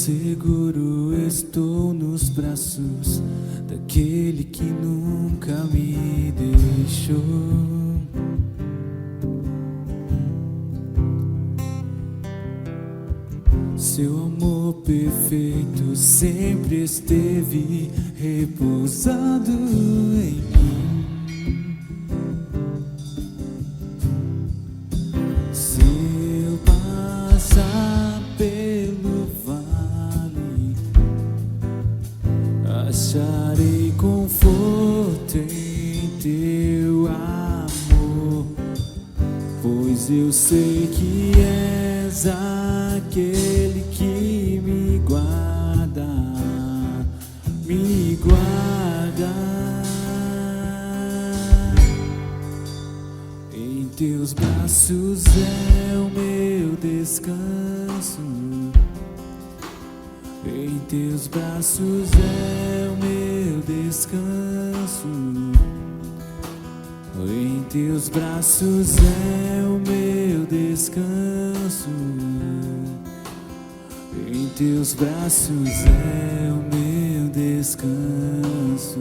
seguro estou nos braços daquele que nunca me deixou. Seu amor perfeito sempre esteve repousado em mim. Se eu passar pelo vale, acharei conforto em teu amor, pois eu sei que és aquele que me guarda, me guarda. Em teus braços é o meu descanso, em teus braços é o meu descanso, em teus braços é o meu descanso, em teus braços é o meu descanso.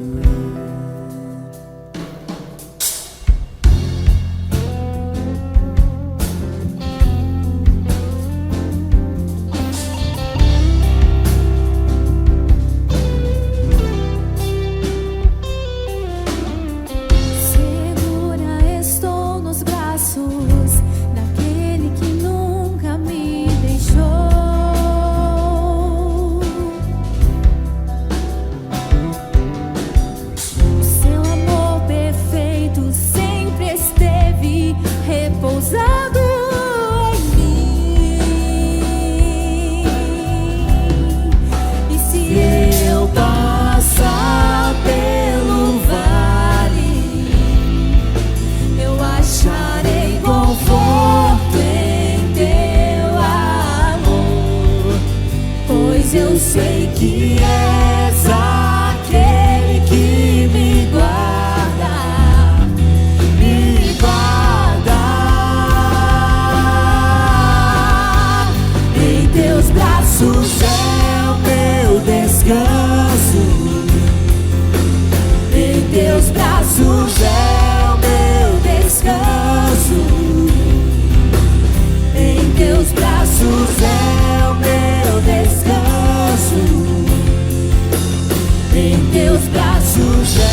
Eu sei que és aquele que me guarda, me guarda. Em teus braços é o meu descanso, em teus braços é o meu descanso, em teus braços é o meu descanso. Em teus braços é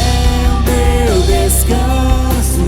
o meu descanso.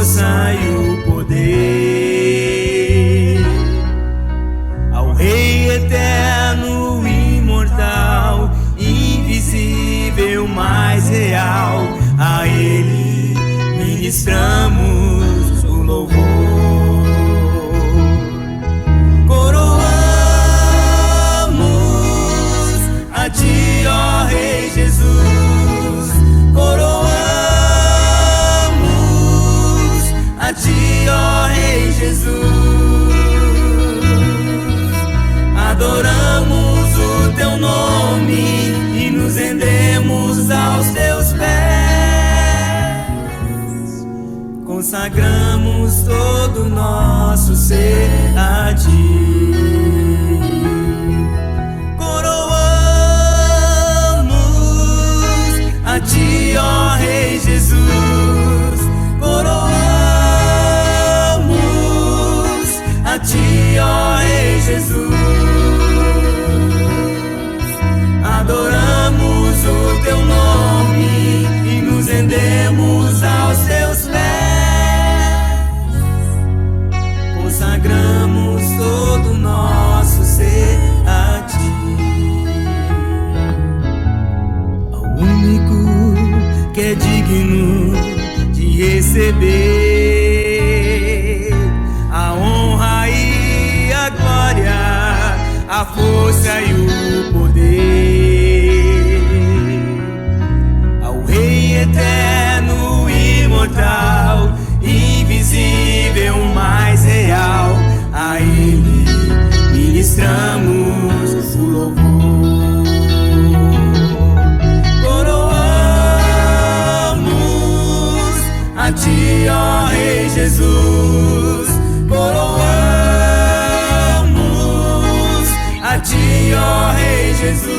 força e o poder ao Rei eterno, imortal, invisível, mais real. A Ele ministramos o louvor. Coroamos a Ti, ó Rei Jesus. Coroamos a Ti, ó Rei Jesus. Adoramos o Teu nome e nos rendemos aos Teus pés. Consagramos todo o nosso ser a Ti. Coroamos a Ti, ó Rei Jesus. Coroamos a Ti, ó Rei Jesus. Adoramos o Teu nome e nos rendemos aos Teus pés. Consagramos todo o nosso ser a Ti. Ao único que é digno de receber a honra e a glória, a força e o poder, ao Rei eterno, imortal, invisível, mais real. A Ele ministramos o louvor. Coroamos a Ti, ó Rei Jesus. Coroamos a Ti, ó Rei Jesus.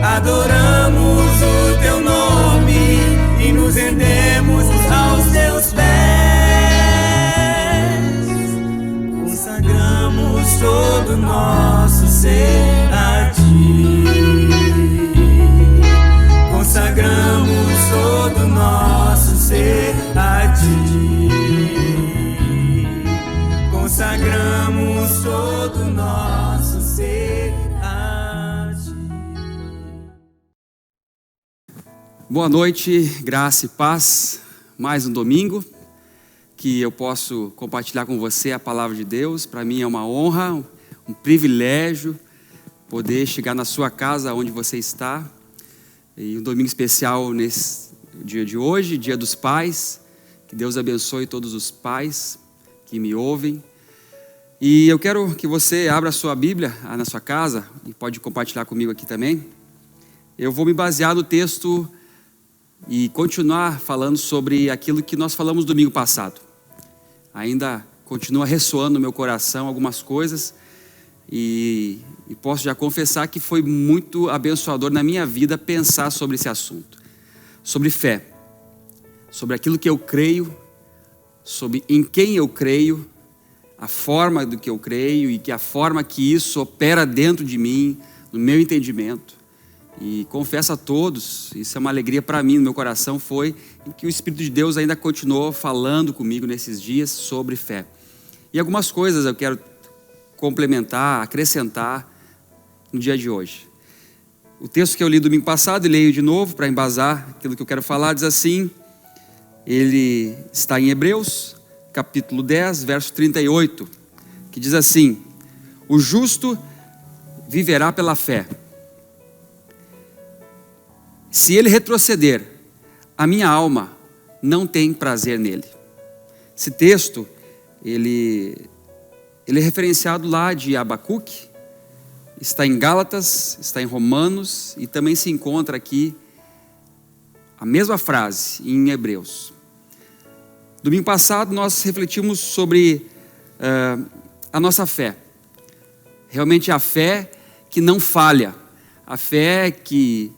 Adoramos o Teu nome e nos rendemos aos Teus pés. Consagramos todo o nosso ser a Ti. Consagramos todo o nosso ser a Ti. Consagramos todo o nosso ser a Ti. Boa noite, graça e paz. Mais um domingo que eu posso compartilhar com você a palavra de Deus. Para mim é uma honra, um privilégio poder chegar na sua casa onde você está. E um domingo especial nesse dia de hoje, Dia dos Pais. Que Deus abençoe todos os pais que me ouvem. E eu quero que você abra a sua Bíblia na sua casa e pode compartilhar comigo aqui também. Eu vou me basear no texto e continuar falando sobre aquilo que nós falamos domingo passado. Ainda continua ressoando no meu coração algumas coisas e posso já confessar que foi muito abençoador na minha vida pensar sobre esse assunto. Sobre fé, sobre aquilo que eu creio, sobre em quem eu creio, a forma do que eu creio e que a forma que isso opera dentro de mim, no meu entendimento. E confesso a todos, isso é uma alegria para mim no meu coração, foi em que o Espírito de Deus ainda continuou falando comigo nesses dias sobre fé. E algumas coisas eu quero complementar, acrescentar no dia de hoje. O texto que eu li domingo passado e leio de novo para embasar aquilo que eu quero falar, diz assim, ele está em Hebreus, capítulo 10, verso 38, que diz assim: o justo viverá pela fé. Se ele retroceder, a minha alma não tem prazer nele. Esse texto, ele é referenciado lá de Abacuque, está em Gálatas, está em Romanos e também se encontra aqui a mesma frase em Hebreus. Domingo passado nós refletimos sobre a nossa fé. Realmente a fé que não falha, a fé que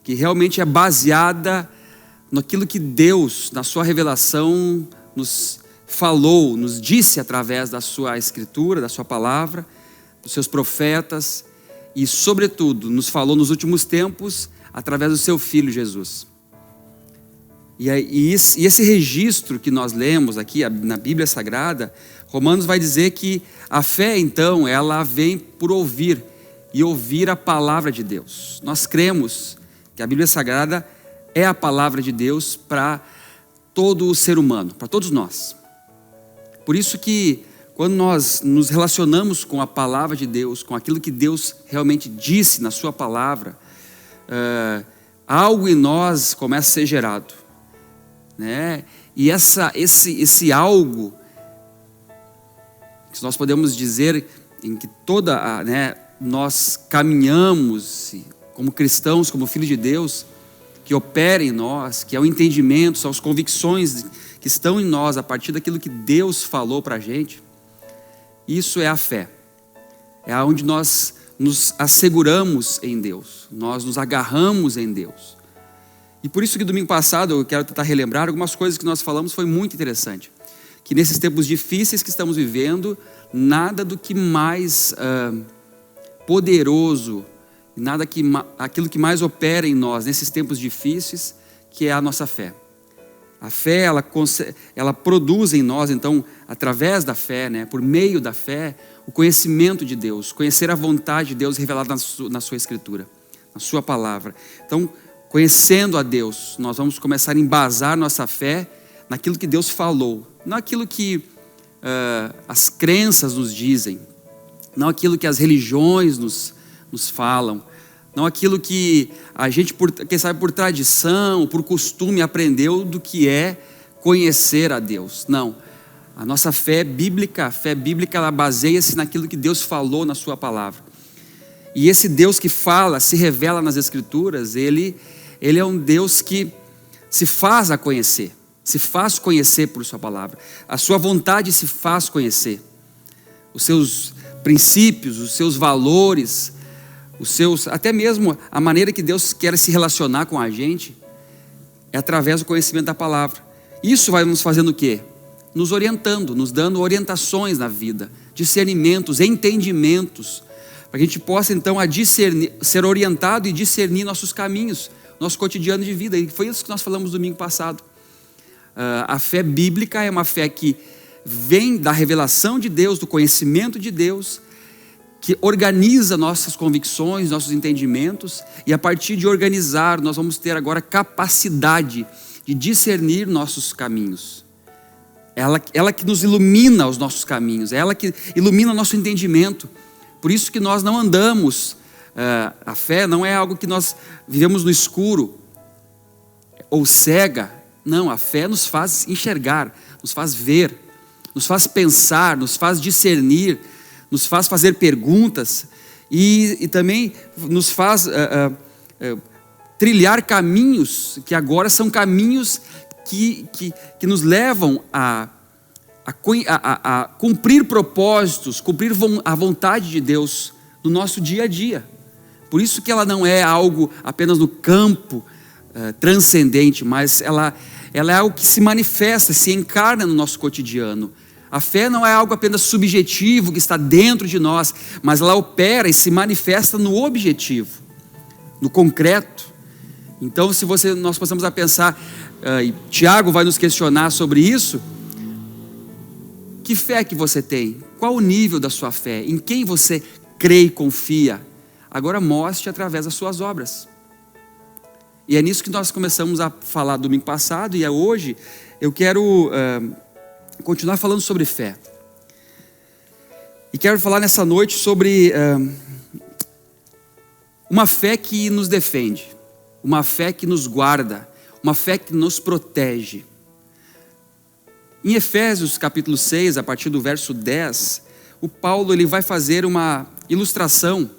realmente é baseada naquilo que Deus, na sua revelação, nos falou, nos disse através da sua escritura, da sua palavra, dos seus profetas e, sobretudo, nos falou nos últimos tempos através do seu Filho Jesus. E esse registro que nós lemos aqui na Bíblia Sagrada, Romanos vai dizer que a fé, então, ela vem por ouvir, e ouvir a palavra de Deus. Nós cremos que a Bíblia Sagrada é a palavra de Deus para todo o ser humano, para todos nós. Por isso que quando nós nos relacionamos com a palavra de Deus, com aquilo que Deus realmente disse na sua palavra, algo em nós começa a ser gerado, né? E esse algo, que nós podemos dizer em que nós caminhamos como cristãos, como filhos de Deus, que opera em nós, que é o entendimento, são as convicções que estão em nós a partir daquilo que Deus falou para a gente. Isso é a fé. É onde nós nos asseguramos em Deus, nós nos agarramos em Deus. E por isso que domingo passado eu quero tentar relembrar algumas coisas que nós falamos, foi muito interessante. Que nesses tempos difíceis que estamos vivendo, nada do que mais poderoso, aquilo que mais opera em nós nesses tempos difíceis, que é a nossa fé. A fé, ela produz em nós, então, através da fé, né, por meio da fé, o conhecimento de Deus, conhecer a vontade de Deus revelada na sua Escritura, na sua palavra. Então, conhecendo a Deus, nós vamos começar a embasar nossa fé naquilo que Deus falou, não aquilo que as crenças nos dizem, não aquilo que as religiões nos falam, não aquilo que a gente, quem sabe por tradição, por costume, aprendeu do que é conhecer a Deus. Não, a nossa fé bíblica, ela baseia-se naquilo que Deus falou na sua palavra. E esse Deus que fala, se revela nas Escrituras, ele é um Deus que se faz a conhecer, se faz conhecer por sua palavra. A sua vontade se faz conhecer. Os seus princípios, os seus valores, até mesmo a maneira que Deus quer se relacionar com a gente, é através do conhecimento da palavra. Isso vai nos fazendo o quê? Nos orientando, nos dando orientações na vida, discernimentos, entendimentos, para que a gente possa então ser orientado e discernir nossos caminhos, nosso cotidiano de vida. E foi isso que nós falamos domingo passado. A fé bíblica é uma fé que vem da revelação de Deus, do conhecimento de Deus, que organiza nossas convicções, nossos entendimentos, e a partir de organizar, nós vamos ter agora capacidade de discernir nossos caminhos. Ela que nos ilumina os nossos caminhos, ela que ilumina nosso entendimento. Por isso que nós não andamos, a fé não é algo que nós vivemos no escuro, ou cega. Não, a fé nos faz enxergar, nos faz ver, nos faz pensar, nos faz discernir, nos faz fazer perguntas e também nos faz trilhar caminhos que agora são caminhos que nos levam a cumprir propósitos, cumprir a vontade de Deus no nosso dia a dia. Por isso que ela não é algo apenas no campo transcendente, mas ela é algo que se manifesta, se encarna no nosso cotidiano. A fé não é algo apenas subjetivo que está dentro de nós, mas ela opera e se manifesta no objetivo, no concreto. Então, se nós passamos a pensar, e Tiago vai nos questionar sobre isso, que fé que você tem? Qual o nível da sua fé? Em quem você crê e confia? Agora mostre através das suas obras. E é nisso que nós começamos a falar domingo passado, e hoje eu quero continuar falando sobre fé. E quero falar nessa noite sobre uma fé que nos defende, uma fé que nos guarda, uma fé que nos protege. Em Efésios capítulo 6, a partir do verso 10, o Paulo ele vai fazer uma ilustração,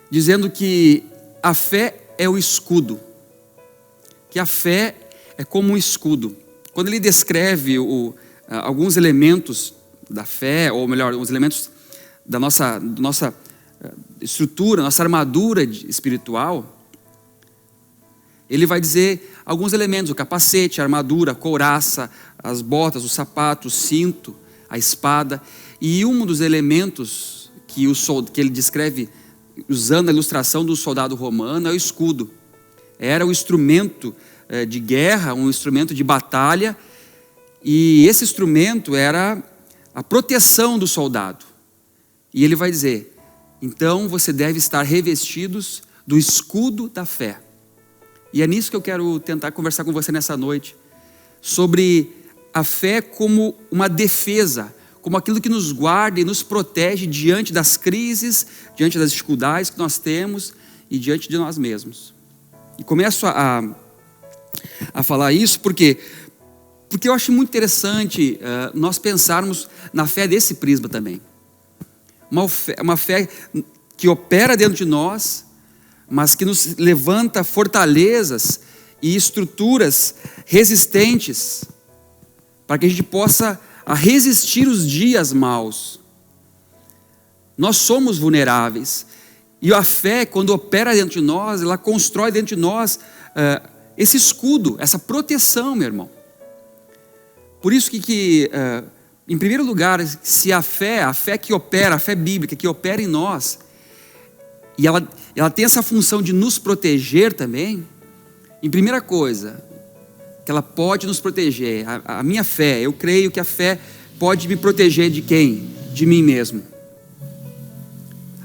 dizendo que a fé é o escudo, que a fé é como um escudo. Quando ele descreve alguns elementos da fé, ou melhor, os elementos da nossa estrutura, nossa armadura espiritual, ele vai dizer alguns elementos: o capacete, a armadura, a couraça, as botas, o sapato, o cinto, a espada. E um dos elementos que ele descreve usando a ilustração do soldado romano é o escudo. era o instrumento de guerra, um instrumento de batalha, e esse instrumento era a proteção do soldado. E ele vai dizer: então você deve estar revestidos do escudo da fé. E é nisso que eu quero tentar conversar com você nessa noite, sobre a fé como uma defesa, como aquilo que nos guarda e nos protege diante das crises, diante das dificuldades que nós temos e diante de nós mesmos. E começo a falar isso porque eu acho muito interessante nós pensarmos na fé desse prisma também. Uma fé que opera dentro de nós, mas que nos levanta fortalezas e estruturas resistentes, para que a gente possa resistir os dias maus. Nós somos vulneráveis, e a fé, quando opera dentro de nós, ela constrói dentro de nós esse escudo, essa proteção, meu irmão. Por isso que em primeiro lugar, se a fé que opera, a fé bíblica que opera em nós, e ela tem essa função de nos proteger também, em primeira coisa, que ela pode nos proteger, a minha fé, eu creio que a fé pode me proteger de quem? De mim mesmo.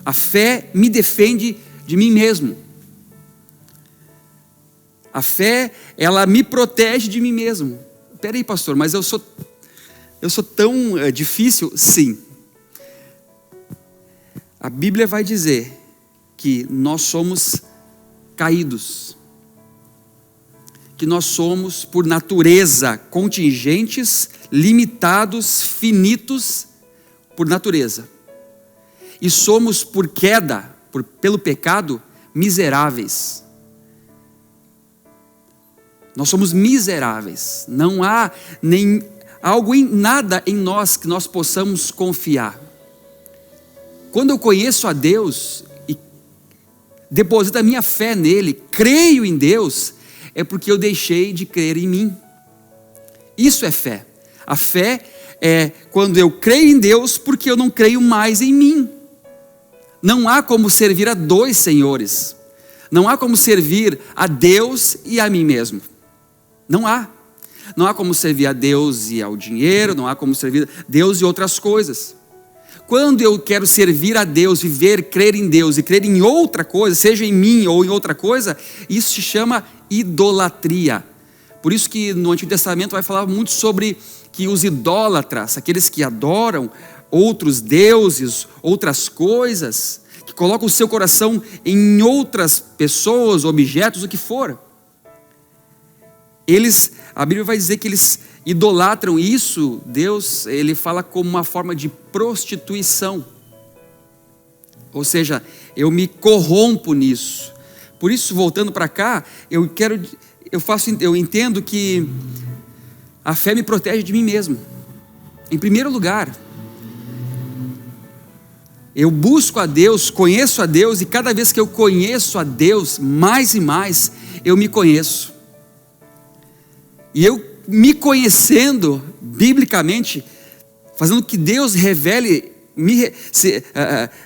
A fé me defende de mim mesmo. A fé, ela me protege de mim mesmo. Peraí, pastor, mas eu sou tão difícil? Sim. A Bíblia vai dizer que nós somos caídos, que nós somos por natureza contingentes, limitados, finitos por natureza, e somos por queda, pelo pecado, miseráveis. Nós somos miseráveis, não há nada em nós que nós possamos confiar. Quando eu conheço a Deus e deposito a minha fé nele, creio em Deus, é porque eu deixei de crer em mim. Isso é fé. A fé é quando eu creio em Deus porque eu não creio mais em mim. Não há como servir a dois senhores. Não há como servir a Deus e a mim mesmo. Não há. Não há como servir a Deus e ao dinheiro, não há como servir a Deus e outras coisas. Quando eu quero servir a Deus, viver, crer em Deus e crer em outra coisa, seja em mim ou em outra coisa, isso se chama idolatria. Por isso que no Antigo Testamento vai falar muito sobre que os idólatras, aqueles que adoram outros deuses, outras coisas, que colocam o seu coração em outras pessoas, objetos, o que for. A Bíblia vai dizer que eles idolatram isso. Deus, ele fala como uma forma de prostituição. Ou seja, eu me corrompo nisso. Por isso, voltando para cá, eu entendo que a fé me protege de mim mesmo. Em primeiro lugar, eu busco a Deus, conheço a Deus, e cada vez que eu conheço a Deus, mais e mais, eu me conheço. E eu me conhecendo biblicamente, fazendo que Deus revele,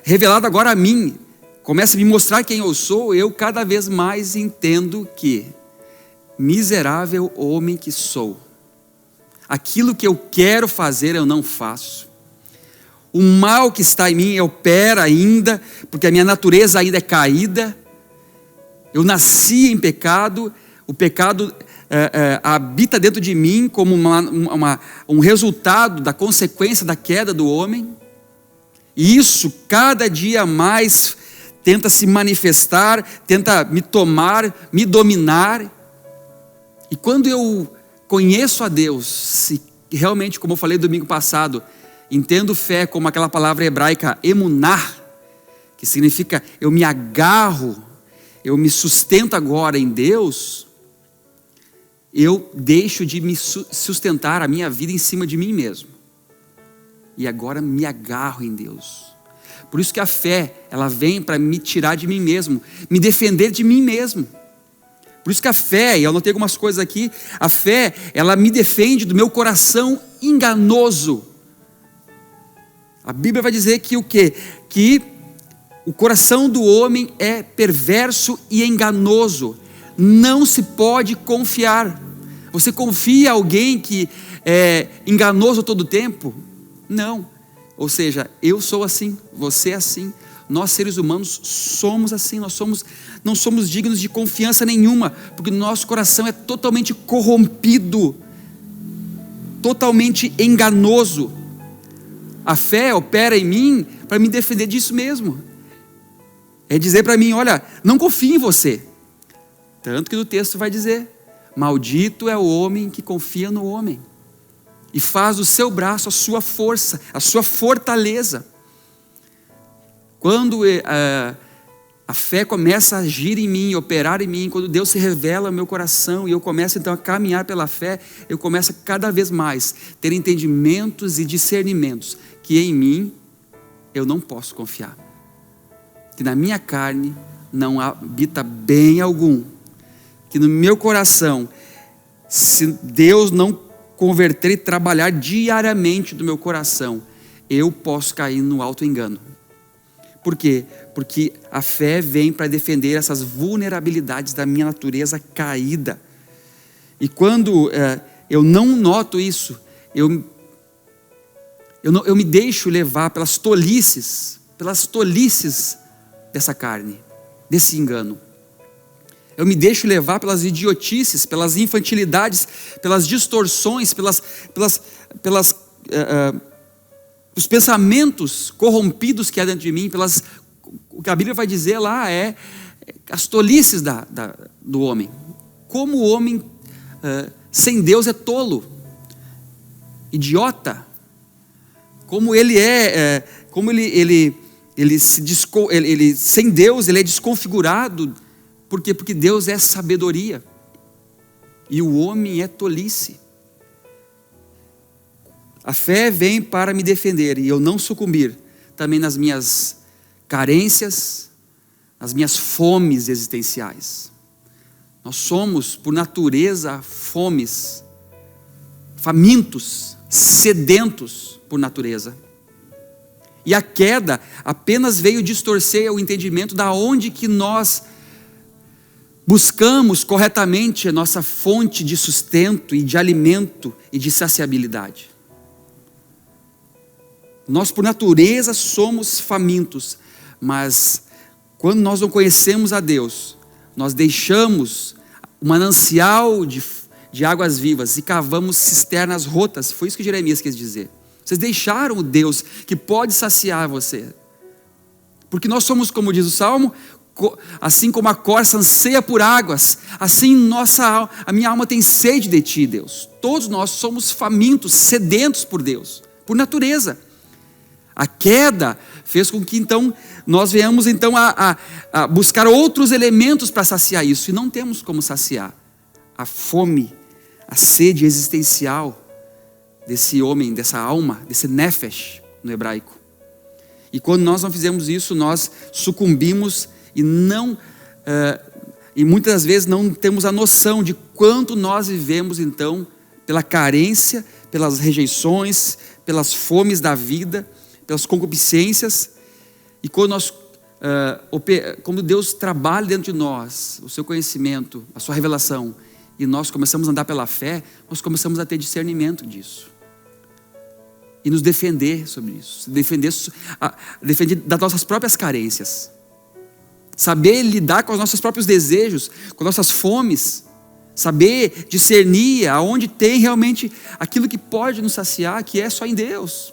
revelado agora a mim, comece a me mostrar quem eu sou, eu cada vez mais entendo que miserável homem que sou. Aquilo que eu quero fazer eu não faço. O mal que está em mim opera ainda, porque a minha natureza ainda é caída. Eu nasci em pecado, o pecado habita dentro de mim como um resultado da consequência da queda do homem. E isso cada dia mais tenta se manifestar, tenta me tomar, me dominar. E quando eu conheço a Deus, e realmente, como eu falei domingo passado, entendo fé como aquela palavra hebraica emunar, que significa eu me agarro, eu me sustento agora em Deus, eu deixo de me sustentar a minha vida em cima de mim mesmo. E agora me agarro em Deus. Por isso que a fé, ela vem para me tirar de mim mesmo, me defender de mim mesmo. Por isso que a fé, e eu anotei algumas coisas aqui, a fé, ela me defende do meu coração enganoso. A Bíblia vai dizer que o quê? Que o coração do homem é perverso e enganoso. não se pode confiar. Você confia em alguém que é enganoso todo o tempo? Não. Ou seja, eu sou assim, você é assim. Nós seres humanos somos assim, não somos dignos de confiança nenhuma, porque nosso coração é totalmente corrompido, totalmente enganoso. A fé opera em mim para me defender disso mesmo. É dizer para mim, olha, não confie em você. Tanto que no texto vai dizer, maldito é o homem que confia no homem e faz do seu braço a sua força, a sua fortaleza. Quando a fé começa a agir em mim, operar em mim, quando Deus se revela ao meu coração e eu começo então a caminhar pela fé, eu começo cada vez mais ter entendimentos e discernimentos que em mim eu não posso confiar, que na minha carne não habita bem algum, que no meu coração, se Deus não converter e trabalhar diariamente do meu coração, eu posso cair no auto-engano. Por quê? Porque a fé vem para defender essas vulnerabilidades da minha natureza caída. E quando eu não noto isso, eu me deixo levar pelas tolices dessa carne, desse engano. Eu me deixo levar pelas idiotices, pelas infantilidades, pelas distorções, os pensamentos corrompidos que há dentro de mim, o que a Bíblia vai dizer lá é as tolices do homem. Como o homem sem Deus é tolo, idiota. Como ele sem Deus ele é desconfigurado. Por quê? Porque Deus é sabedoria e o homem é tolice. A fé vem para me defender e eu não sucumbir também nas minhas carências, nas minhas fomes existenciais. Nós somos, por natureza, famintos, sedentos por natureza. E a queda apenas veio distorcer o entendimento da onde que nós buscamos corretamente a nossa fonte de sustento e de alimento e de saciabilidade. Nós por natureza somos famintos, mas quando nós não conhecemos a Deus, nós deixamos um manancial de águas vivas e cavamos cisternas rotas. Foi isso que Jeremias quis dizer. Vocês deixaram o Deus que pode saciar você. Porque nós somos, como diz o Salmo, assim como a corça anseia por águas, assim a minha alma tem sede de ti, Deus. Todos nós somos famintos, sedentos por Deus, por natureza. A queda fez com que então nós venhamos então a buscar outros elementos para saciar isso, e não temos como saciar a fome, a sede existencial desse homem, dessa alma, desse nefesh no hebraico. E quando nós não fizemos isso, nós sucumbimos e muitas vezes não temos a noção de quanto nós vivemos então pela carência, pelas rejeições, pelas fomes da vida, pelas concupiscências. E quando Deus trabalha dentro de nós o seu conhecimento, a sua revelação, e nós começamos a andar pela fé, nós começamos a ter discernimento disso e nos defender sobre isso, defender das nossas próprias carências, saber lidar com os nossos próprios desejos, com nossas fomes, saber discernir aonde tem realmente aquilo que pode nos saciar, que é só em Deus.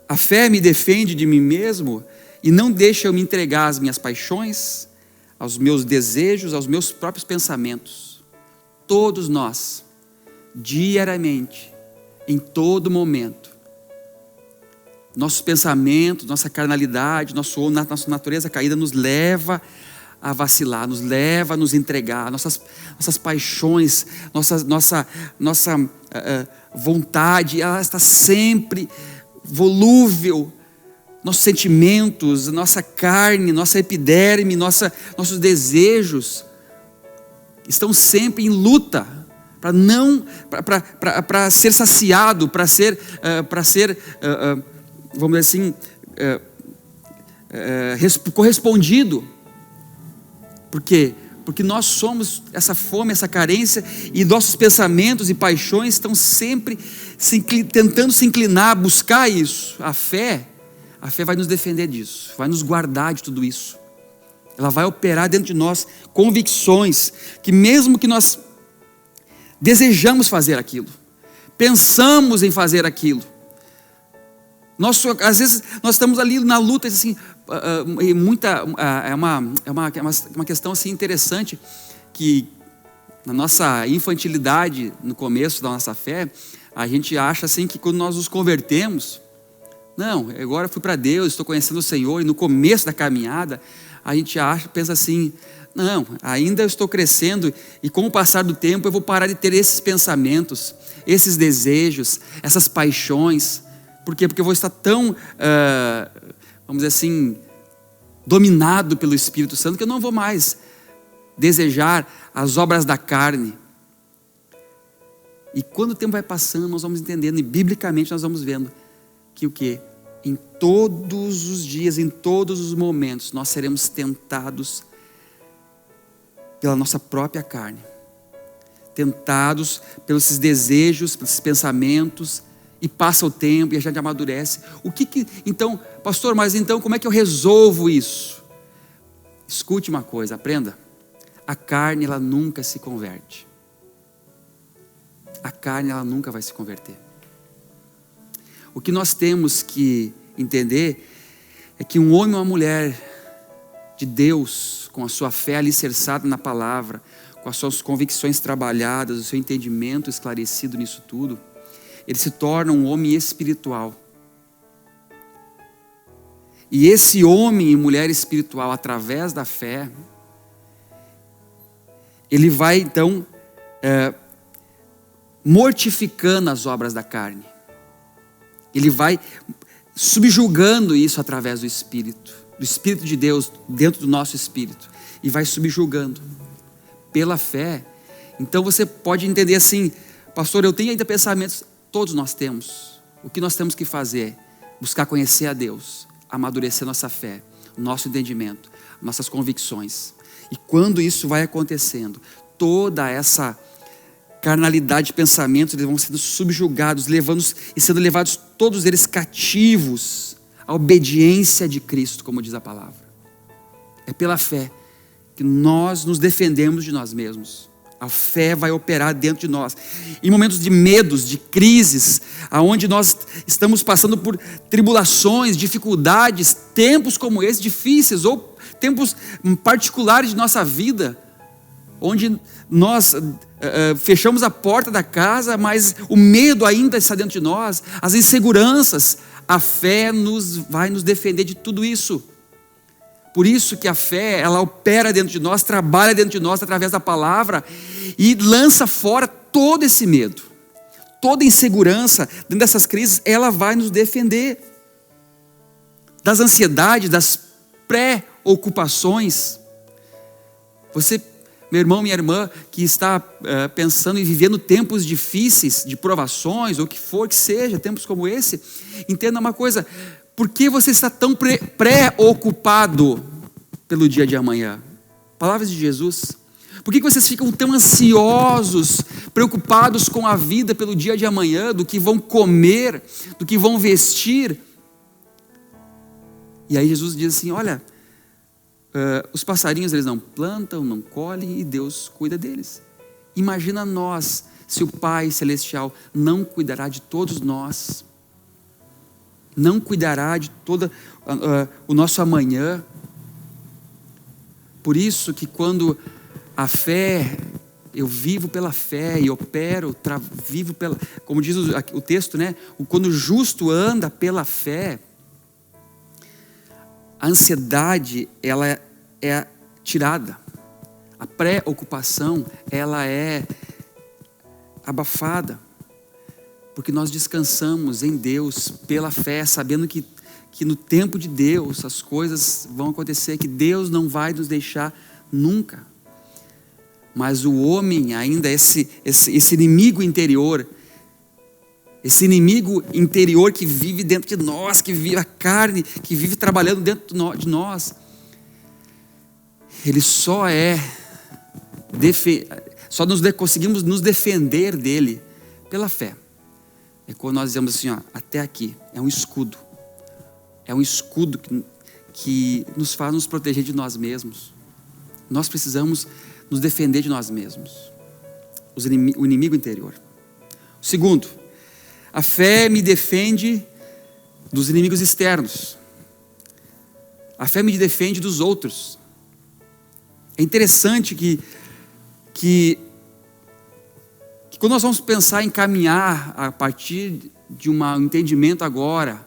A fé me defende de mim mesmo e não deixa eu me entregar às minhas paixões, aos meus desejos, aos meus próprios pensamentos. Todos nós, diariamente, em todo momento, nossos pensamentos, nossa carnalidade, nossa natureza caída nos leva a vacilar, nos leva a nos entregar, nossas paixões, nossa vontade, ela está sempre volúvel, nossos sentimentos, nossa carne, nossa epiderme, nossos desejos estão sempre em luta para ser saciado, para ser vamos dizer assim, correspondido. Por quê? Porque nós somos essa fome, essa carência, e nossos pensamentos e paixões estão sempre tentando se inclinar, buscar isso. A fé vai nos defender disso, vai nos guardar de tudo isso. Ela vai operar dentro de nós convicções que mesmo que nós desejamos fazer aquilo, pensamos em fazer aquilo, às vezes nós estamos ali na luta, assim, é uma questão assim interessante, que na nossa infantilidade, no começo da nossa fé, a gente acha assim que quando nós nos convertemos, não, agora eu fui para Deus, estou conhecendo o Senhor, e no começo da caminhada, a gente pensa assim, não, ainda eu estou crescendo, e com o passar do tempo eu vou parar de ter esses pensamentos, esses desejos, essas paixões. Por quê? Porque eu vou estar tão, vamos dizer assim, dominado pelo Espírito Santo, que eu não vou mais desejar as obras da carne. E quando o tempo vai passando, nós vamos entendendo, e biblicamente nós vamos vendo, que o quê? Em todos os dias, em todos os momentos, nós seremos tentados pela nossa própria carne. Tentados pelos esses desejos, pelos esses pensamentos, e passa o tempo e a gente amadurece. Então, pastor, mas então como é que eu resolvo isso? Escute uma coisa, aprenda. A carne, ela nunca se converte. A carne, ela nunca vai se converter. O que nós temos que entender é que um homem ou uma mulher de Deus, com a sua fé alicerçada na palavra, com as suas convicções trabalhadas, o seu entendimento esclarecido nisso tudo, ele se torna um homem espiritual. E esse homem e mulher espiritual, através da fé, ele vai então mortificando as obras da carne. Ele vai subjugando isso através do Espírito de Deus dentro do nosso espírito, e vai subjugando pela fé. Então você pode entender assim, pastor, eu tenho ainda pensamentos. Todos nós temos. O que nós temos que fazer? Buscar conhecer a Deus, amadurecer nossa fé, nosso entendimento, nossas convicções. E quando isso vai acontecendo, toda essa carnalidade de pensamentos, eles vão sendo subjugados, sendo levados todos eles cativos à obediência de Cristo, como diz a palavra. É pela fé que nós nos defendemos de nós mesmos. A fé vai operar dentro de nós. Em momentos de medos, de crises, aonde nós estamos passando por tribulações, dificuldades, tempos como esse, difíceis, ou tempos particulares de nossa vida, onde nós fechamos a porta da casa, mas o medo ainda está dentro de nós, as inseguranças, a fé vai nos defender de tudo isso. Por isso que a fé, ela opera dentro de nós, trabalha dentro de nós através da palavra e lança fora todo esse medo, toda insegurança. Dentro dessas crises, ela vai nos defender das ansiedades, das preocupações. Você, meu irmão, minha irmã, que está pensando em vivendo tempos difíceis, de provações, ou o que for que seja, tempos como esse, entenda uma coisa: por que você está tão preocupado pelo dia de amanhã? Palavras de Jesus. Por que vocês ficam tão ansiosos, preocupados com a vida pelo dia de amanhã, do que vão comer, do que vão vestir? E aí Jesus diz assim, olha, os passarinhos eles não plantam, não colhem, e Deus cuida deles. Imagina nós, se o Pai Celestial não cuidará de todos nós, não cuidará de todo o nosso amanhã. Por isso que quando a fé, eu vivo pela fé e opero, vivo pela, como diz o texto, né? Quando o justo anda pela fé, a ansiedade, ela é tirada. A preocupação, ela é abafada. Porque nós descansamos em Deus pela fé, sabendo que no tempo de Deus as coisas vão acontecer, que Deus não vai nos deixar nunca. Mas o homem ainda, esse inimigo interior, que vive dentro de nós, que vive a carne, que vive trabalhando dentro de nós, ele só é conseguimos nos defender dele pela fé. É quando nós dizemos assim, ó, até aqui, é um escudo. É um escudo que nos faz nos proteger de nós mesmos. Nós precisamos nos defender de nós mesmos. O inimigo interior. Segundo, a fé me defende dos inimigos externos. A fé me defende dos outros. É interessante que quando nós vamos pensar em caminhar a partir de um entendimento agora,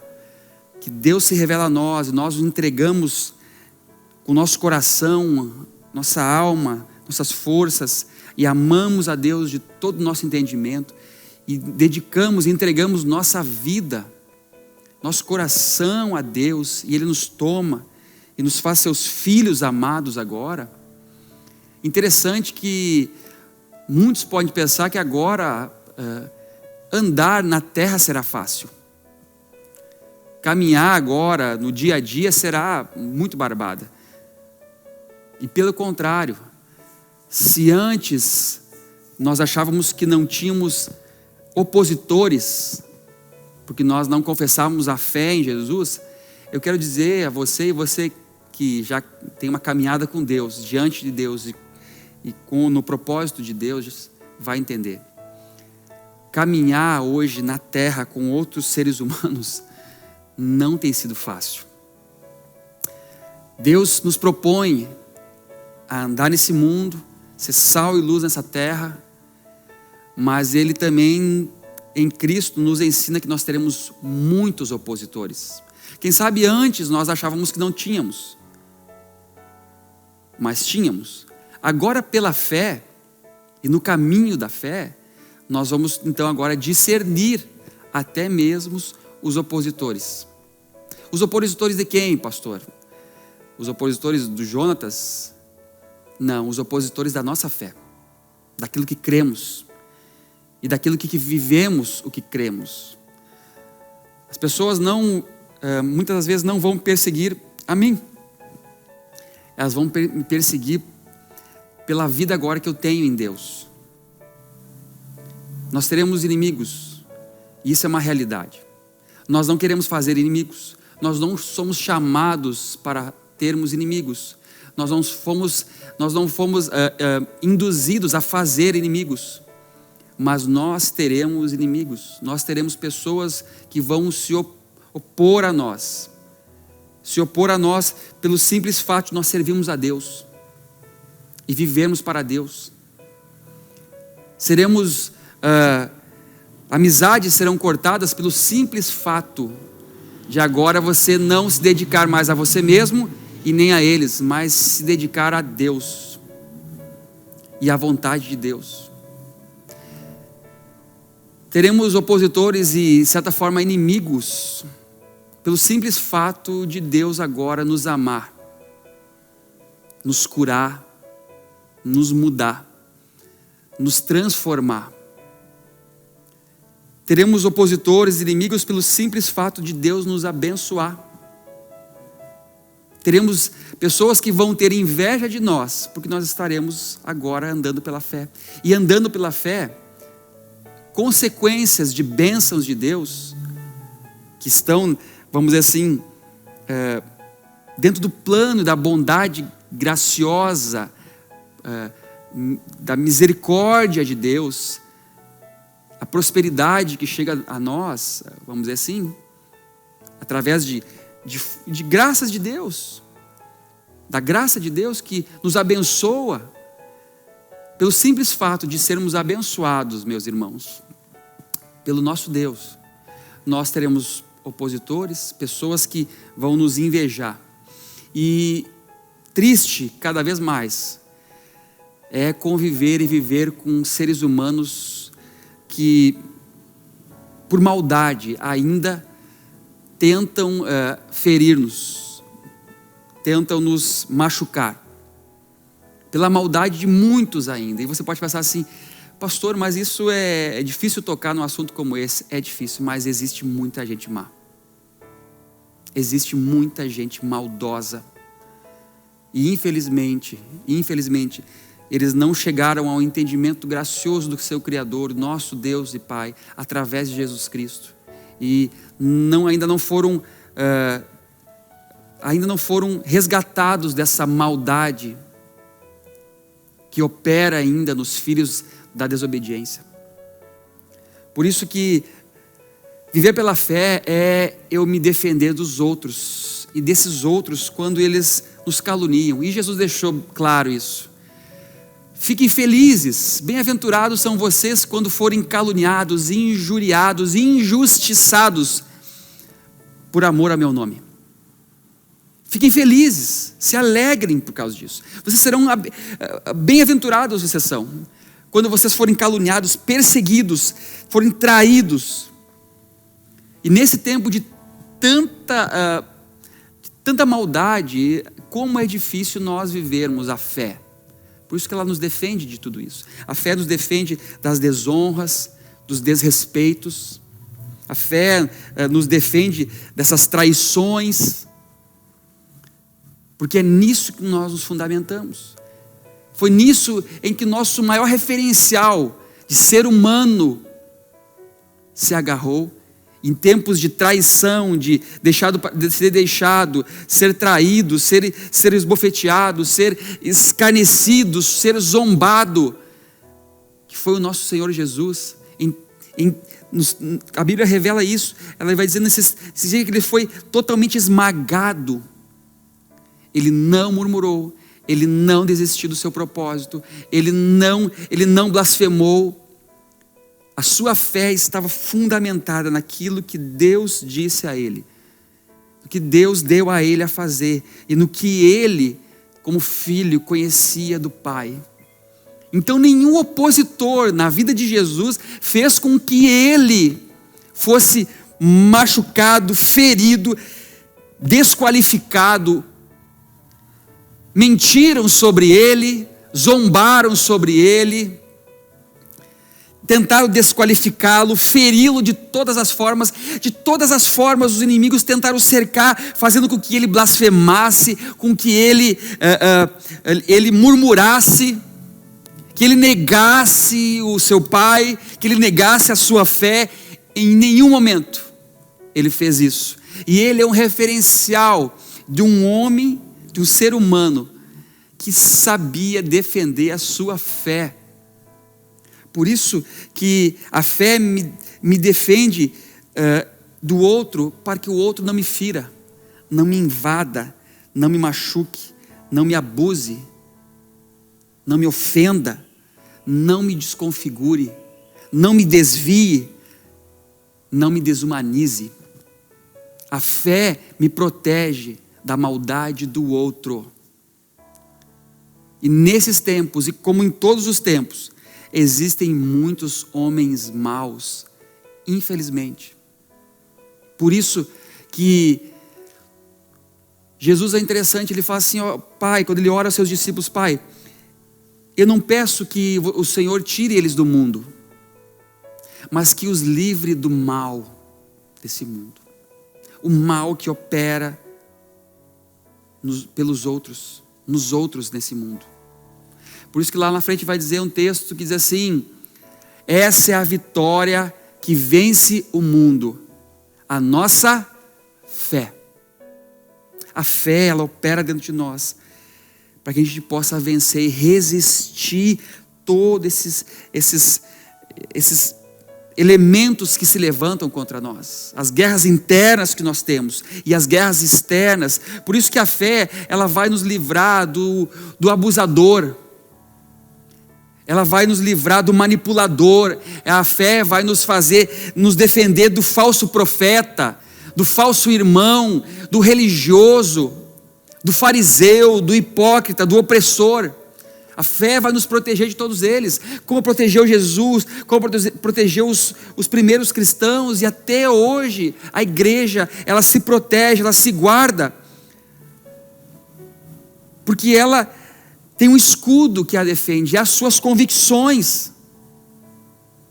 que Deus se revela a nós, e nós nos entregamos com o nosso coração, nossa alma, nossas forças, e amamos a Deus de todo o nosso entendimento, e dedicamos e entregamos nossa vida, nosso coração a Deus, e Ele nos toma, e nos faz seus filhos amados agora. Interessante que muitos podem pensar que agora andar na terra será fácil. Caminhar agora no dia a dia será muito barbada. E pelo contrário, se antes nós achávamos que não tínhamos opositores, porque nós não confessávamos a fé em Jesus, eu quero dizer a você e você que já tem uma caminhada com Deus, diante de Deus e no propósito de Deus, vai entender. Caminhar hoje na terra com outros seres humanos não tem sido fácil. Deus nos propõe a andar nesse mundo, ser sal e luz nessa terra, mas Ele também, em Cristo, nos ensina que nós teremos muitos opositores. Quem sabe antes nós achávamos que não tínhamos, mas tínhamos. Agora, pela fé, e no caminho da fé, nós vamos então agora discernir até mesmo os opositores. Os opositores de quem, pastor? Os opositores do Jonatas? Não, os opositores da nossa fé, daquilo que cremos e daquilo que vivemos o que cremos. As pessoas muitas das vezes não vão perseguir a mim, elas vão me perseguir pela vida agora que eu tenho em Deus. Nós teremos inimigos, e isso é uma realidade. Nós não queremos fazer inimigos, nós não somos chamados para termos inimigos, nós não fomos induzidos a fazer inimigos, mas nós teremos inimigos, nós teremos pessoas que vão se opor a nós pelo simples fato de nós servirmos a Deus e vivermos para Deus. Amizades serão cortadas pelo simples fato de agora você não se dedicar mais a você mesmo e nem a eles, mas se dedicar a Deus e à vontade de Deus. Teremos opositores e, de certa forma, inimigos pelo simples fato de Deus agora nos amar, nos curar, nos mudar, nos transformar. Teremos opositores e inimigos pelo simples fato de Deus nos abençoar. Teremos pessoas que vão ter inveja de nós, porque nós estaremos agora andando pela fé. E andando pela fé, consequências de bênçãos de Deus, que estão, vamos dizer assim, dentro do plano da bondade graciosa, da misericórdia de Deus, a prosperidade que chega a nós, vamos dizer assim, através de graças de Deus, da graça de Deus que nos abençoa, pelo simples fato de sermos abençoados, meus irmãos, pelo nosso Deus, nós teremos opositores, pessoas que vão nos invejar. E triste, cada vez mais, é conviver e viver com seres humanos que, por maldade, ainda tentam ferir-nos, tentam nos machucar, pela maldade de muitos ainda. E você pode pensar assim, pastor, mas isso é difícil tocar num assunto como esse. É difícil, mas existe muita gente má. Existe muita gente maldosa. E infelizmente, eles não chegaram ao entendimento gracioso do seu Criador, nosso Deus e Pai, através de Jesus Cristo. E ainda não foram resgatados dessa maldade que opera ainda nos filhos da desobediência. Por isso que viver pela fé é eu me defender dos outros, e desses outros quando eles nos caluniam. E Jesus deixou claro isso. Fiquem felizes, bem-aventurados são vocês quando forem caluniados, injuriados, injustiçados por amor a meu nome. Fiquem felizes, se alegrem por causa disso. Vocês serão bem-aventurados, vocês são, quando vocês forem caluniados, perseguidos, forem traídos. E nesse tempo de tanta maldade, como é difícil nós vivermos a fé. Por isso que ela nos defende de tudo isso. A fé nos defende das desonras, dos desrespeitos. A fé nos defende dessas traições. Porque é nisso que nós nos fundamentamos. Foi nisso em que nosso maior referencial de ser humano se agarrou. Em tempos de traição, de ser deixado, ser traído, ser esbofeteado, ser escarnecido, ser zombado, que foi o nosso Senhor Jesus. A Bíblia revela isso. Ela vai dizendo nesse dia que ele foi totalmente esmagado. Ele não murmurou, ele não desistiu do seu propósito, ele não blasfemou. A sua fé estava fundamentada naquilo que Deus disse a ele, no que Deus deu a ele a fazer e no que ele, como filho, conhecia do Pai. Então nenhum opositor na vida de Jesus fez com que ele fosse machucado, ferido, desqualificado. Mentiram sobre ele, zombaram sobre ele, tentaram desqualificá-lo, feri-lo de todas as formas. De todas as formas os inimigos tentaram cercar, fazendo com que ele blasfemasse, com que ele murmurasse, que ele negasse o seu Pai, que ele negasse a sua fé. Em nenhum momento ele fez isso. E ele é um referencial de um homem, de um ser humano que sabia defender a sua fé. Por isso que a fé me defende do outro, para que o outro não me fira, não me invada, não me machuque, não me abuse, não me ofenda, não me desconfigure, não me desvie, não me desumanize. A fé me protege da maldade do outro. E nesses tempos, e como em todos os tempos, existem muitos homens maus, infelizmente. Por isso que Jesus é interessante, ele fala assim, ó, Pai, quando ele ora aos seus discípulos, Pai, eu não peço que o Senhor tire eles do mundo, mas que os livre do mal desse mundo. O mal que opera pelos outros, nos outros nesse mundo. Por isso que lá na frente vai dizer um texto que diz assim: essa é a vitória que vence o mundo, a nossa fé. A fé, ela opera dentro de nós, para que a gente possa vencer e resistir todos esses elementos que se levantam contra nós, as guerras internas que nós temos e as guerras externas. Por isso que a fé, ela vai nos livrar do abusador, ela vai nos livrar do manipulador. A fé vai nos defender do falso profeta, do falso irmão, do religioso, do fariseu, do hipócrita, do opressor. A fé vai nos proteger de todos eles, como protegeu Jesus, como protegeu os primeiros cristãos, e até hoje a igreja, ela se protege, ela se guarda, porque ela tem um escudo que a defende, as suas convicções.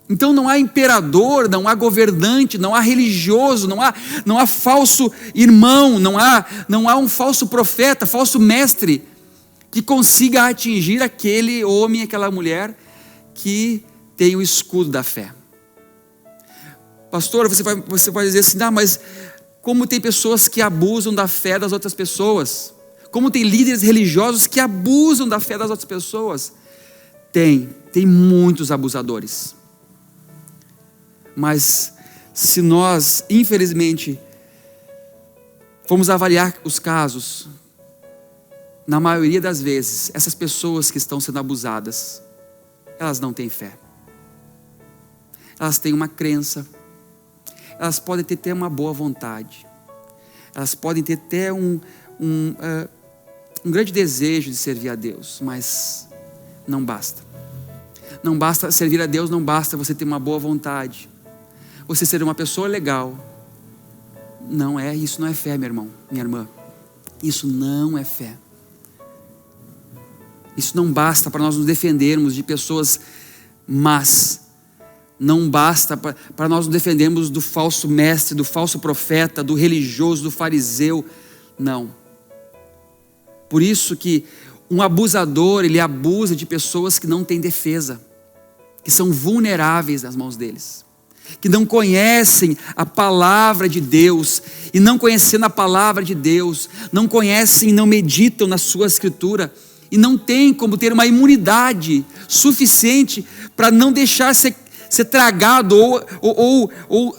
Então não há imperador, não há governante, não há religioso, não há falso irmão, não há um falso profeta, falso mestre, que consiga atingir aquele homem, aquela mulher que tem o escudo da fé. Pastor, você vai dizer assim, mas como tem pessoas que abusam da fé das outras pessoas? Como tem líderes religiosos que abusam da fé das outras pessoas? Tem muitos abusadores. Mas se nós, infelizmente, formos avaliar os casos, na maioria das vezes, essas pessoas que estão sendo abusadas, elas não têm fé. Elas têm uma crença. Elas podem ter até uma boa vontade. Elas podem ter até um grande desejo de servir a Deus, mas não basta. Não basta servir a Deus, não basta você ter uma boa vontade. Você ser uma pessoa legal. Isso não é fé, meu irmão, minha irmã. Isso não é fé. Isso não basta para nós nos defendermos de pessoas más. Não basta para nós nos defendermos do falso mestre, do falso profeta, do religioso, do fariseu. Não. Por isso que um abusador, ele abusa de pessoas que não têm defesa, que são vulneráveis nas mãos deles, que não conhecem a palavra de Deus, e não conhecendo a palavra de Deus, não conhecem e não meditam na sua escritura, e não tem como ter uma imunidade suficiente para não deixar ser tragado ou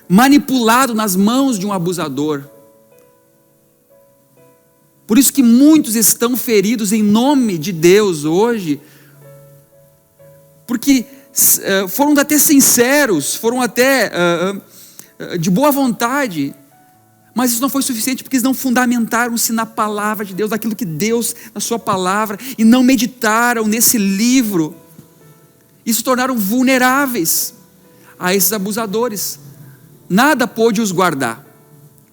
manipulado nas mãos de um abusador. Por isso que muitos estão feridos em nome de Deus hoje, porque foram até sinceros, foram até de boa vontade, mas isso não foi suficiente, porque eles não fundamentaram-se na palavra de Deus, naquilo que Deus, na sua palavra, e não meditaram nesse livro, e se tornaram vulneráveis a esses abusadores. Nada pôde os guardar,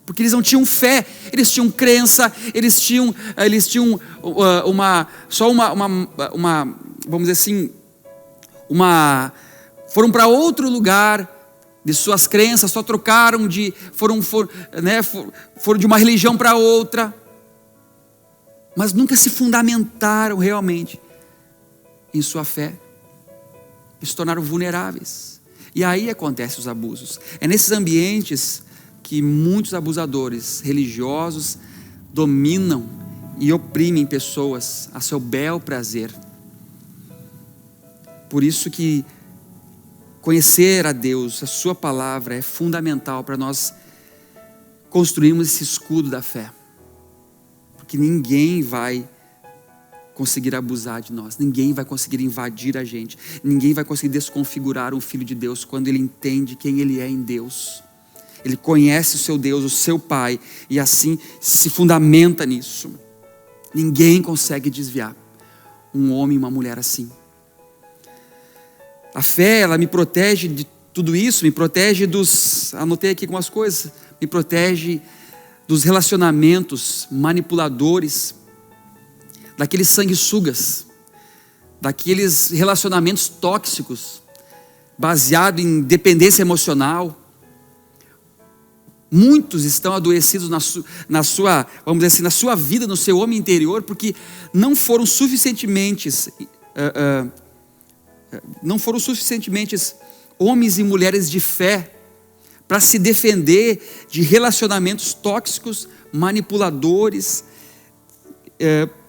porque eles não tinham fé, eles tinham crença, eles tinham vamos dizer assim, foram para outro lugar de suas crenças, só trocaram foram de uma religião para outra, mas nunca se fundamentaram realmente em sua fé, e se tornaram vulneráveis, e aí acontecem os abusos. É nesses ambientes que muitos abusadores religiosos dominam e oprimem pessoas a seu bel prazer. Por isso que conhecer a Deus, a sua palavra, é fundamental para nós construirmos esse escudo da fé, porque ninguém vai conseguir abusar de nós, ninguém vai conseguir invadir a gente, ninguém vai conseguir desconfigurar o Filho de Deus quando ele entende quem ele é em Deus. Ele conhece o seu Deus, o seu Pai, e assim se fundamenta nisso. Ninguém consegue desviar um homem e uma mulher assim. A fé, ela me protege de tudo isso, me protege anotei aqui algumas coisas, me protege dos relacionamentos manipuladores, daqueles sanguessugas, daqueles relacionamentos tóxicos, baseado em dependência emocional. Muitos estão adoecidos na sua, vamos dizer assim, na sua vida, no seu homem interior, porque não foram suficientemente homens e mulheres de fé para se defender de relacionamentos tóxicos, manipuladores,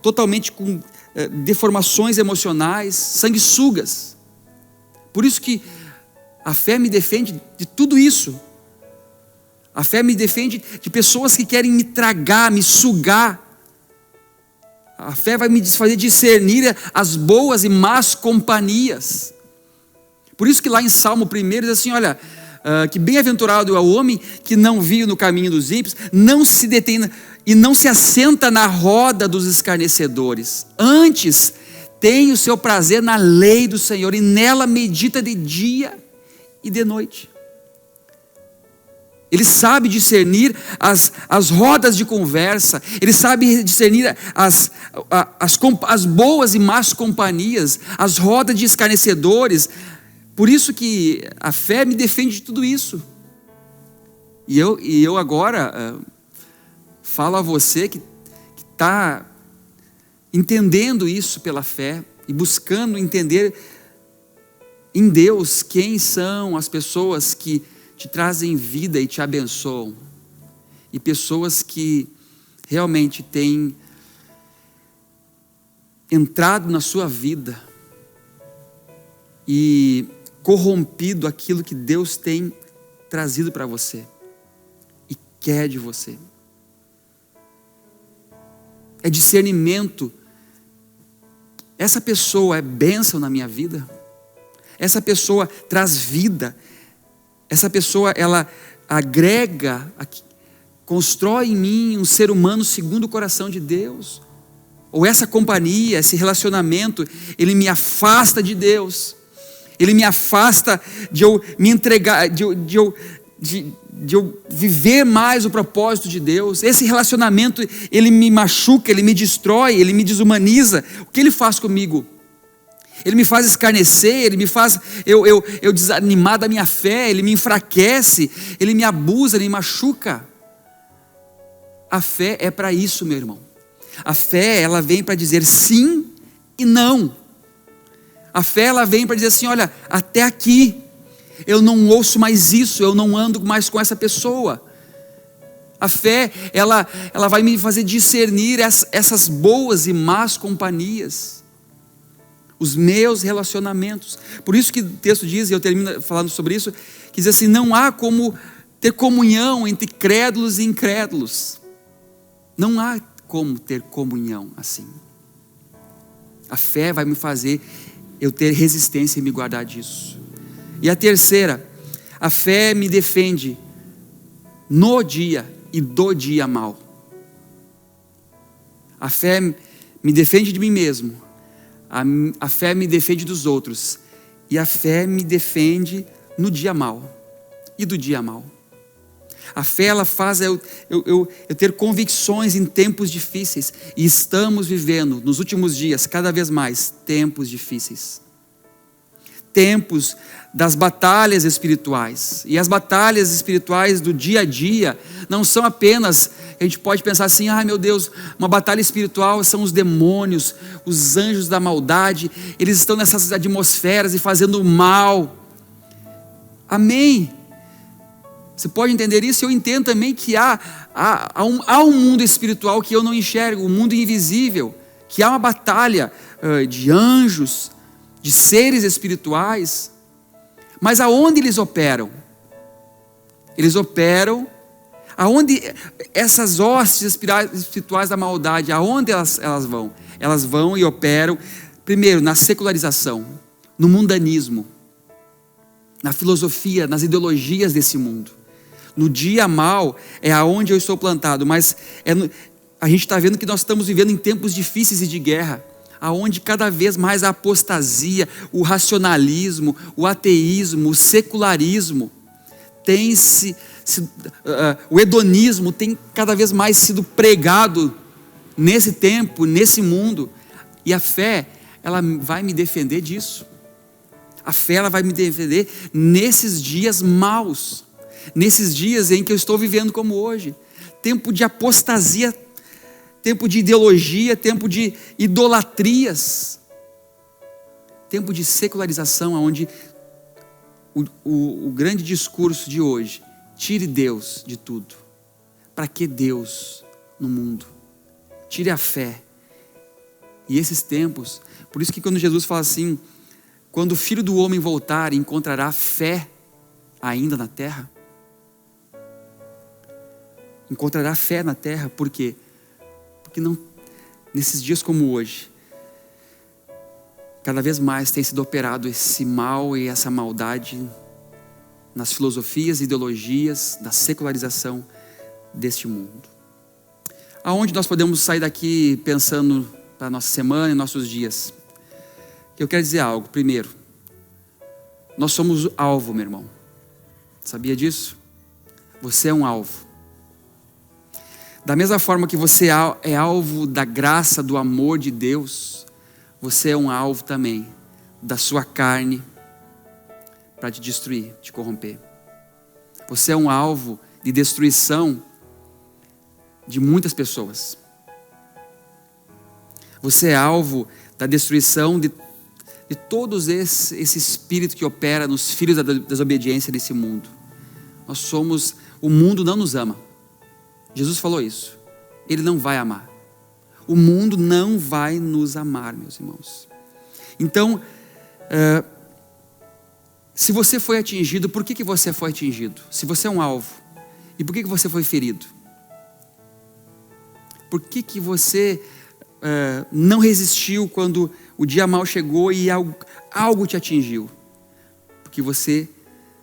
totalmente com deformações emocionais, sanguessugas. Por isso que a fé me defende de tudo isso. A fé me defende de pessoas que querem me tragar, me sugar. A fé vai me fazer discernir as boas e más companhias. Por isso que lá em Salmo 1 diz assim, olha, que bem-aventurado é o homem que não vive no caminho dos ímpios, não se detém e não se assenta na roda dos escarnecedores. Antes, tem o seu prazer na lei do Senhor, e nela medita de dia e de noite. Ele sabe discernir as rodas de conversa, ele sabe discernir as boas e más companhias, as rodas de escarnecedores. Por isso que a fé me defende de tudo isso. E eu agora falo a você que está entendendo isso pela fé e buscando entender em Deus quem são as pessoas que te trazem vida e te abençoam, e pessoas que realmente têm entrado na sua vida e corrompido aquilo que Deus tem trazido para você e quer de você. É discernimento. Essa pessoa é bênção na minha vida. Essa pessoa traz vida. Essa pessoa, ela agrega, constrói em mim um ser humano segundo o coração de Deus. Ou essa companhia, esse relacionamento, ele me afasta de Deus. Ele me afasta de eu me entregar, de eu viver mais o propósito de Deus. Esse relacionamento, ele me machuca, ele me destrói, ele me desumaniza. O que ele faz comigo? Ele me faz escarnecer, ele me faz eu desanimar da minha fé, ele me enfraquece, ele me abusa, ele me machuca. A fé é para isso, meu irmão. A fé, ela vem para dizer sim e não. A fé, ela vem para dizer assim, olha, até aqui, eu não ouço mais isso, eu não ando mais com essa pessoa. A fé, ela vai me fazer discernir essas boas e más companhias, os meus relacionamentos. Por isso que o texto diz, e eu termino falando sobre isso, que diz assim, não há como ter comunhão entre crédulos e incrédulos. Não há como ter comunhão assim. A fé vai me fazer eu ter resistência e me guardar disso. E a terceira, a fé me defende no dia e do dia mal. A fé me defende de mim mesmo. A fé me defende dos outros. E a fé me defende no dia mal e do dia mal. A fé, ela faz eu ter convicções em tempos difíceis. E estamos vivendo, nos últimos dias, cada vez mais, tempos difíceis. Tempos das batalhas espirituais. E as batalhas espirituais do dia a dia não são apenas, a gente pode pensar assim, ai meu Deus, uma batalha espiritual são os demônios, os anjos da maldade, eles estão nessas atmosferas e fazendo mal. Amém. Você pode entender isso? Eu entendo também que há um mundo espiritual que eu não enxergo, um mundo invisível, que há uma batalha de anjos, de seres espirituais, mas aonde eles operam? Eles operam, aonde essas hostes espirituais da maldade, aonde elas vão? Elas vão e operam, primeiro, na secularização, no mundanismo, na filosofia, nas ideologias desse mundo. No dia mal é aonde eu estou plantado, mas a gente está vendo que nós estamos vivendo em tempos difíceis e de guerra, aonde cada vez mais a apostasia, o racionalismo, o ateísmo, o secularismo, o hedonismo tem cada vez mais sido pregado nesse tempo, nesse mundo, e a fé, ela vai me defender disso. A fé, ela vai me defender nesses dias maus, nesses dias em que eu estou vivendo como hoje, tempo de apostasia, tempo de ideologia, tempo de idolatrias, tempo de secularização, onde o grande discurso de hoje, tire Deus de tudo. Para que Deus no mundo? Tire a fé. E esses tempos, por isso que quando Jesus fala assim, quando o Filho do Homem voltar, encontrará fé ainda na terra? Encontrará fé na terra, por quê? Porque não, nesses dias como hoje, cada vez mais tem sido operado esse mal e essa maldade nas filosofias e ideologias da secularização deste mundo. Aonde nós podemos sair daqui pensando para a nossa semana e nossos dias? Eu quero dizer algo. Primeiro, nós somos alvo, meu irmão. Sabia disso? Você é um alvo. Da mesma forma que você é alvo da graça, do amor de Deus, você é um alvo também da sua carne para te destruir, te corromper. Você é um alvo de destruição de muitas pessoas. Você é alvo da destruição de todos esse espírito que opera nos filhos da desobediência desse mundo. O mundo não nos ama. Jesus falou isso. Ele não vai amar. O mundo não vai nos amar, meus irmãos. Então, se você foi atingido, por que você foi atingido? Se você é um alvo, e por que você foi ferido? Por que você não resistiu quando o dia mal chegou e algo te atingiu? Porque você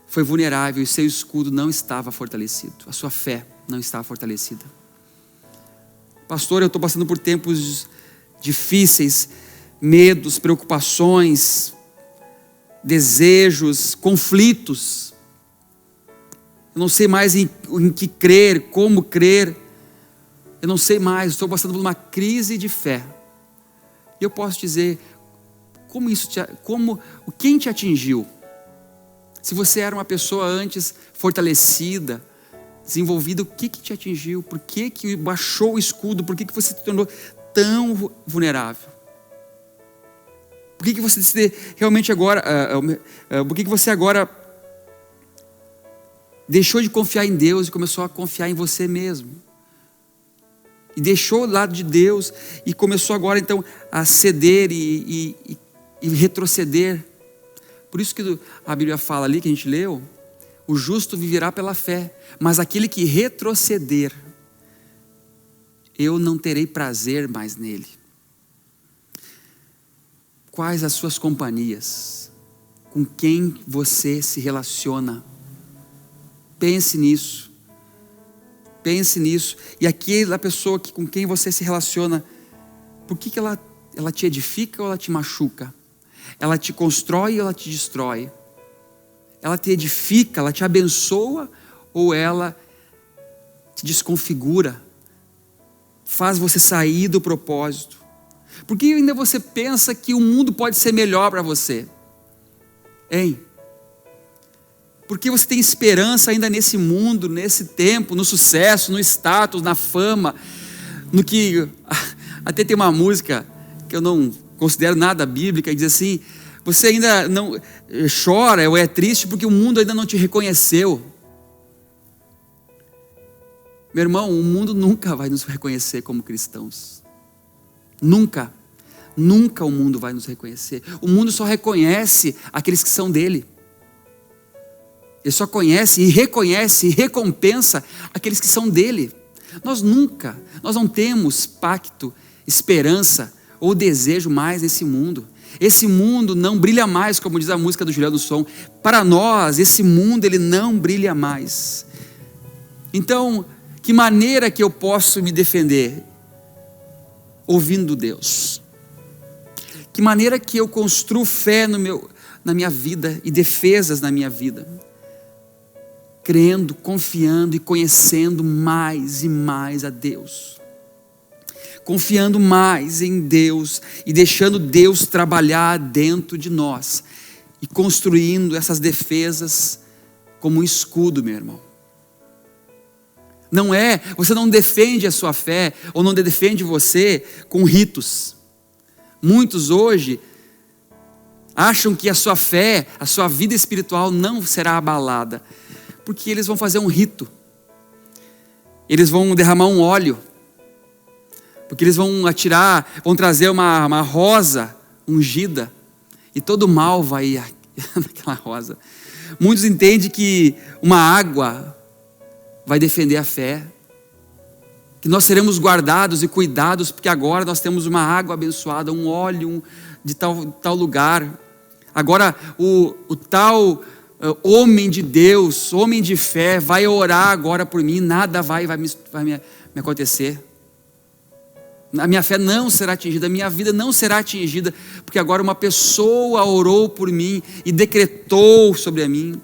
foi vulnerável e seu escudo não estava fortalecido. A sua fé não estava fortalecida. Pastor, eu estou passando por tempos difíceis, medos, preocupações, desejos, conflitos. Eu não sei mais em que crer, como crer. Eu não sei mais, estou passando por uma crise de fé. E eu posso dizer, quem te atingiu? Se você era uma pessoa antes fortalecida, desenvolvida, o que te atingiu? Por que baixou o escudo? Por que você se tornou tão vulnerável? Por que você decide realmente agora, por que você agora deixou de confiar em Deus e começou a confiar em você mesmo? E deixou o lado de Deus e começou agora então a ceder e retroceder. Por isso que a Bíblia fala ali, que a gente leu, o justo viverá pela fé, mas aquele que retroceder, eu não terei prazer mais nele. Quais as suas companhias? Com quem você se relaciona? Pense nisso. Pense nisso. E aquela pessoa com quem você se relaciona, por que ela te edifica ou ela te machuca? Ela te constrói ou ela te destrói? Ela te edifica, ela te abençoa ou ela te desconfigura? Faz você sair do propósito? Por que ainda você pensa que o mundo pode ser melhor para você? Hein? Porque você tem esperança ainda nesse mundo, nesse tempo, no sucesso, no status, na fama, no que... Até tem uma música que eu não considero nada bíblica, e diz assim, você ainda não chora ou é triste porque o mundo ainda não te reconheceu. Meu irmão, o mundo nunca vai nos reconhecer como cristãos. Nunca. Nunca o mundo vai nos reconhecer. O mundo só reconhece aqueles que são dele. Ele só conhece e reconhece e recompensa aqueles que são dele. Nós não temos pacto, esperança ou desejo mais nesse mundo. Esse mundo não brilha mais, como diz a música do Juliano Som. Para nós, esse mundo ele não brilha mais. Então, que maneira que eu posso me defender? Ouvindo Deus. Que maneira que eu construo fé na minha vida e defesas na minha vida? Crendo, confiando e conhecendo mais e mais a Deus. Confiando mais em Deus e deixando Deus trabalhar dentro de nós. E construindo essas defesas como um escudo, meu irmão. Você não defende a sua fé ou não defende você com ritos. Muitos hoje acham que a sua fé, a sua vida espiritual não será abalada. Porque eles vão fazer um rito. Eles vão derramar um óleo. Porque eles vão vão trazer uma rosa ungida. E todo mal vai naquela rosa. Muitos entendem que uma água vai defender a fé. Que nós seremos guardados e cuidados, porque agora nós temos uma água abençoada, um óleo de tal lugar. Agora o tal... homem de Deus, homem de fé, vai orar agora por mim, nada vai me acontecer. A minha fé não será atingida, a minha vida não será atingida, porque agora uma pessoa orou por mim e decretou sobre a mim.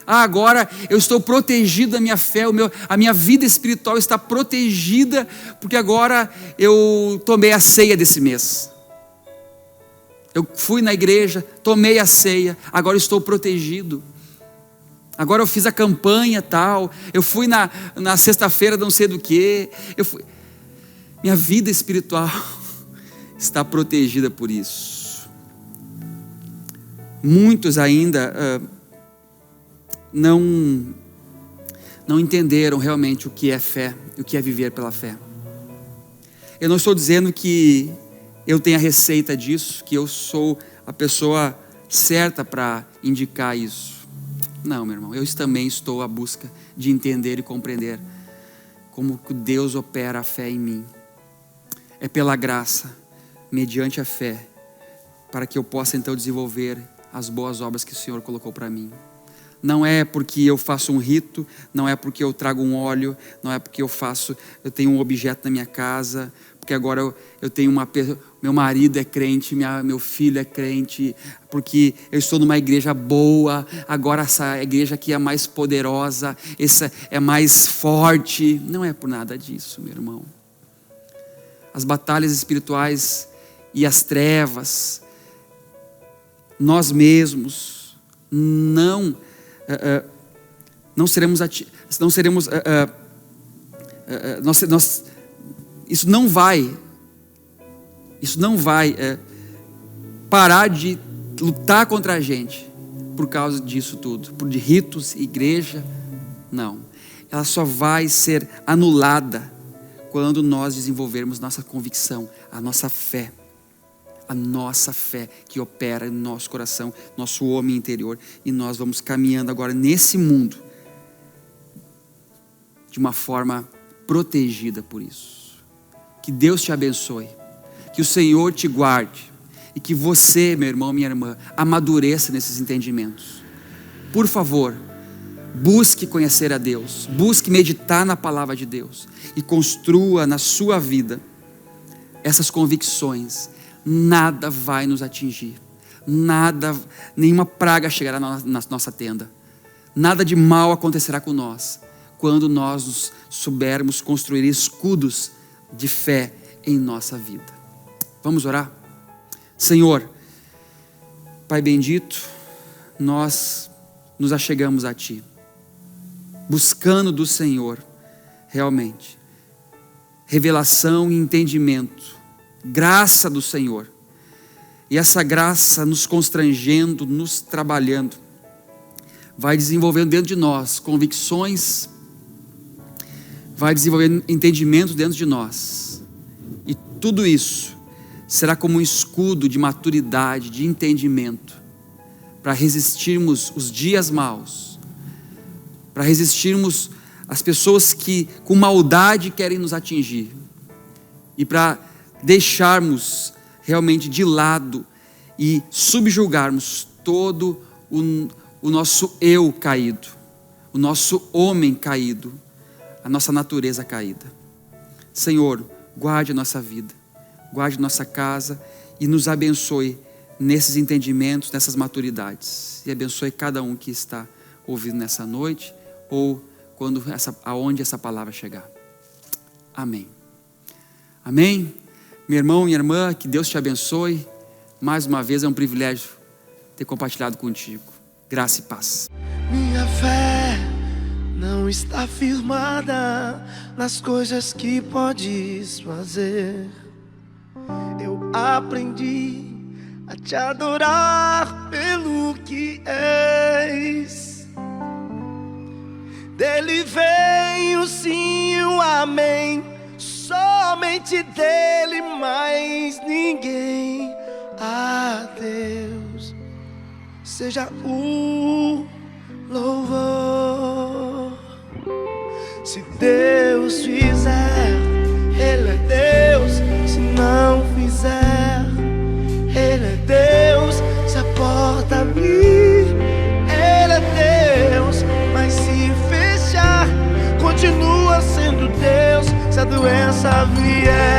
Agora eu estou protegido da minha fé, a minha vida espiritual está protegida, porque agora eu tomei a ceia desse mês. Eu fui na igreja, tomei a ceia, agora eu estou protegido. Agora eu fiz a campanha tal, eu fui na sexta-feira não sei do que. Minha vida espiritual está protegida por isso. Muitos ainda não entenderam realmente o que é fé, o que é viver pela fé. Eu não estou dizendo que eu tenho a receita disso, que eu sou a pessoa certa para indicar isso. Não, meu irmão, eu também estou à busca de entender e compreender como Deus opera a fé em mim. É pela graça, mediante a fé, para que eu possa então desenvolver as boas obras que o Senhor colocou para mim. Não é porque eu faço um rito, não é porque eu trago um óleo, não é porque eu tenho um objeto na minha casa, porque agora eu tenho meu marido é crente, meu filho é crente, porque eu estou numa igreja boa, agora essa igreja aqui é mais poderosa, essa é mais forte. Não é por nada disso, meu irmão. As batalhas espirituais e as trevas, nós mesmos isso não vai parar de lutar contra a gente por causa disso tudo, por de ritos, igreja. Não, ela só vai ser anulada quando nós desenvolvermos nossa convicção, a nossa fé que opera no nosso coração, nosso homem interior, e nós vamos caminhando agora nesse mundo de uma forma protegida por isso. Que Deus te abençoe, que o Senhor te guarde e que você, meu irmão, minha irmã, amadureça nesses entendimentos. Por favor, busque conhecer a Deus, busque meditar na palavra de Deus e construa na sua vida essas convicções. Nada vai nos atingir, nenhuma praga chegará na nossa tenda, nada de mal acontecerá com nós, quando nós soubermos construir escudos de fé em nossa vida. Vamos orar? Senhor, Pai bendito, nós nos achegamos a Ti, buscando do Senhor realmente revelação e entendimento, graça do Senhor, e essa graça nos constrangendo, nos trabalhando, vai desenvolvendo dentro de nós convicções, vai desenvolvendo entendimento dentro de nós, e tudo isso será como um escudo de maturidade, de entendimento, para resistirmos os dias maus, para resistirmos as pessoas que com maldade querem nos atingir, e para deixarmos realmente de lado e subjugarmos todo o nosso eu caído, o nosso homem caído, a nossa natureza caída. Senhor, guarde a nossa vida, guarde nossa casa e nos abençoe nesses entendimentos, nessas maturidades, e abençoe cada um que está ouvindo nessa noite ou aonde essa palavra chegar. Amém. Amém. Meu irmão, minha irmã, que Deus te abençoe. Mais uma vez é um privilégio ter compartilhado contigo. Graça e paz. Minha fé não está firmada nas coisas que podes fazer. Eu aprendi a te adorar pelo que és. Dele vem o sim e o amém, somente dele, mais ninguém. A Deus seja o louvor. Se Deus fizer, Ele é Deus. Se não fizer, Ele é Deus. Se a porta abrir, Ele é Deus. Mas se fechar, continua sendo Deus. Se a doença vier,